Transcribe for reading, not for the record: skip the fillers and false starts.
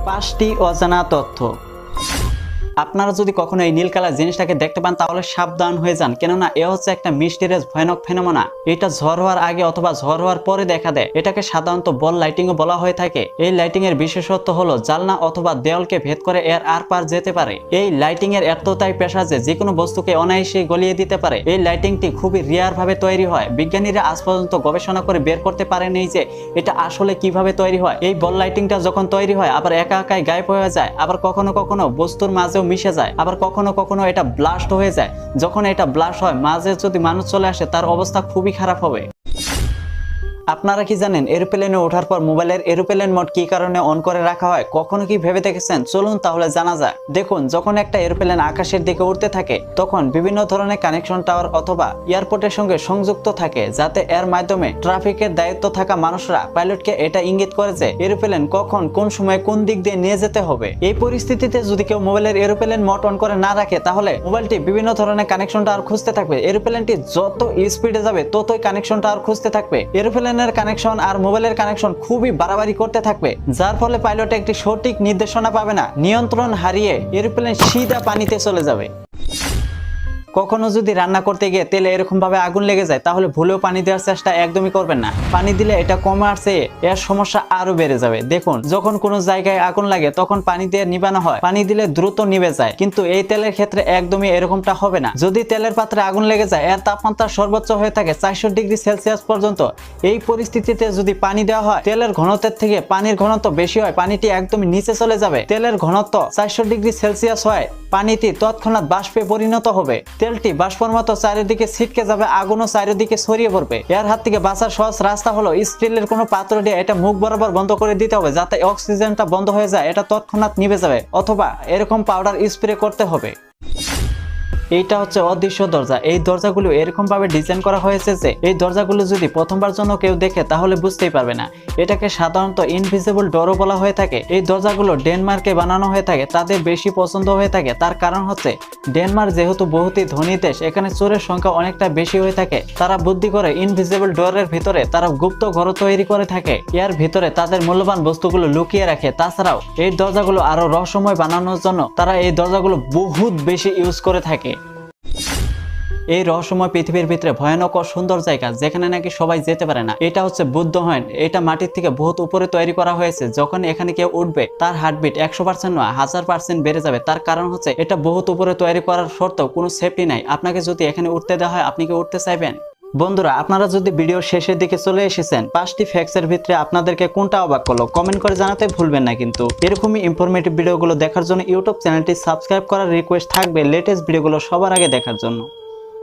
5টি অজানা তথ্য। আপনারা যদি কখনো এই নীল কালার জিনিসটাকে দেখতে পান তাহলে সাবধান হয়ে যান, কেননা এ হচ্ছে একটা মিস্টিরিয়াস ভয়ানক ফেনোমেনা। এটা ঝড় হওয়ার আগে অথবা ঝড় হওয়ার পরে দেখা দেয়। এটাকে সাধারণত বল লাইটিং ও বলা হয়ে থাকে। এই লাইটিং এর বিশেষত্ব হলো জানলা অথবা দেওয়ালকে ভেদ করে এর আর পার যেতে পারে। এই লাইটিং এর এতটাই পেশা যে কোনো বস্তুকে অনায়াসে গলিয়ে দিতে পারে। এই লাইটিংটি খুবই রেয়ার ভাবে তৈরি হয়। বিজ্ঞানীরা আজ পর্যন্ত গবেষণা করে বের করতে পারেনি যে এটা আসলে কিভাবে তৈরি হয়। এই বল লাইটিংটা যখন তৈরি হয় আবার একা একাই গায়েব হয়ে যায়, আবার কখনো কখনো বস্তুর মাঝে মিশে যায়, আবার কখনো কখনো এটা ব্লাস্ট হয়ে যায়। যখন এটা ব্লাস্ট হয় মাঝে যদি মানুষ চলে আসে তার অবস্থা খুবই খারাপ হবে। আপনারা কি জানেন এরোপ্লেনে ওঠার পর মোবাইলের এরোপ্লেন মোড কি কারণে অন করে রাখা হয়? কখনো কি ভেবে দেখেছেন? চলুন তাহলে জানা যায়। দেখুন, যখন একটা এরোপ্লেন আকাশের দিকে উঠতে থাকে তখন বিভিন্ন ধরনের কানেকশন টাওয়ার অথবা এয়ারপোর্টের সঙ্গে সংযুক্ত থাকে, যাতে এর মাধ্যমে ট্রাফিকের দায়িত্ব থাকা মানুষরা পাইলটকে এটা ইঙ্গিত করে যে এরোপ্লেন কখন কোন সময় কোন দিক দিয়ে নিয়ে যেতে হবে। এই পরিস্থিতিতে যদি কেউ মোবাইলের এরোপ্লেন মোড অন করে না রাখে তাহলে মোবাইলটি বিভিন্ন ধরনের কানেকশন টাওয়ার খুঁজতে থাকবে। এরোপ্লেনটি যত স্পিডে যাবে ততই কানেকশন টাওয়ার খুঁজতে থাকবে। এরোপ্লেন কানেকশন আর মোবাইলের কানেকশন খুবই বাড়াবাড়ি করতে থাকবে, যার ফলে পাইলট একটি সঠিক নির্দেশনা পাবে না, নিয়ন্ত্রণ হারিয়ে এরোপ্লেন সিধা পানিতে চলে যাবে। কখনো যদি রান্না করতে গিয়ে তেলে এরকম ভাবে আগুন লেগে যায় তাহলে ভুলেও পানি দেওয়ার চেষ্টা একদমই করবেন না। পানি দিলে এটা কমে আসছে, এর সমস্যা আরো বেড়ে যাবে। দেখুন, যখন কোনো জায়গায় আগুন লাগে তখন পানি দিয়ে নিবানো হয়, পানি দিলে দ্রুত নিভে যায়, কিন্তু এই তেলের ক্ষেত্রে একদমই এরকমটা হবে না। যদি তেলের পাত্রে আগুন লেগে যায় এর তাপমাত্রা সর্বোচ্চ হয়ে থাকে 400 ডিগ্রি সেলসিয়াস পর্যন্ত। এই পরিস্থিতিতে যদি পানি দেওয়া হয় তেলের ঘনত্বের থেকে পানির ঘনত্ব বেশি হয়, পানিটি একদমই নিচে চলে যাবে। তেলের ঘনত্ব 400 ডিগ্রি সেলসিয়াস হয়, পানিটি তৎক্ষণাৎ বাষ্পে পরিণত হবে। তেলটি বাষ্পর মতো চারিদিকে ছিটকে যাবে, আগুনও চারিদিকে ছড়িয়ে পড়বে। এর হাত থেকে বাঁচার সহজ রাস্তা হলো স্টিলের কোনো পাত্র দিয়ে এটা মুখ বরাবর বন্ধ করে দিতে হবে, যাতে অক্সিজেনটা বন্ধ হয়ে যায়, এটা তৎক্ষণাৎ নিভে যাবে, অথবা এরকম পাউডার স্প্রে করতে হবে। এইটা হচ্ছে অদৃশ্য দরজা। এই দরজাগুলো এরকম ভাবে ডিজাইন করা হয়েছে যে এই দরজাগুলো যদি প্রথমবার জন্য কেউ দেখে তাহলে বুঝতেই পারবে না। এটাকে সাধারণত ইনভিজিবল ডোরও বলা হয়ে থাকে। এই দরজাগুলো ডেনমার্কে বানানো হয়ে থাকে, তাদের বেশি পছন্দ হয়ে থাকে। তার কারণ হচ্ছে ডেনমার্ক যেহেতু বহুতই ধনী দেশ, এখানে চোরের সংখ্যা অনেকটা বেশি হয়ে থাকে। তারা বুদ্ধি করে ইনভিজিবল ডোরের ভিতরে তারা গুপ্ত ঘর তৈরি করে থাকে, এর ভিতরে তাদের মূল্যবান বস্তুগুলো লুকিয়ে রাখে। তাছাড়াও এই দরজাগুলো আরো রহস্যময় বানানোর জন্য তারা এই দরজাগুলো বহুত বেশি ইউজ করে থাকে। এই রহস্যময় পৃথিবীর ভিতরে ভয়ানক ও সুন্দর জায়গা যেখানে নাকি সবাই যেতে পারে না, এটা হচ্ছে বুদ্ধ হয়েন। এটা মাটির থেকে বহুত উপরে তৈরি করা হয়েছে। যখন এখানে কেউ উঠবে তার হার্টবিট 100% নয় 1000% বেড়ে যাবে। তার কারণ হচ্ছে এটা বহুত উপরে তৈরি করার সত্ত্বেও কোনো সেফটি নাই। আপনাকে যদি এখানে উঠতে দেওয়া হয় আপনি কি উঠতে চাইবেন? বন্ধুরা, আপনারা যদি ভিডিওর শেষের দিকে চলে এসেছেন, 5টি ফ্যাক্টসের ভিতরে আপনাদেরকে কোনটা অবাক করলো কমেন্ট করে জানাতে ভুলবেন না। কিন্তু এরকমই ইনফরমেটিভ ভিডিওগুলো দেখার জন্য ইউটিউব চ্যানেলটি সাবস্ক্রাইব করার রিকোয়েস্ট থাকবে লেটেস্ট ভিডিওগুলো সবার আগে দেখার জন্য।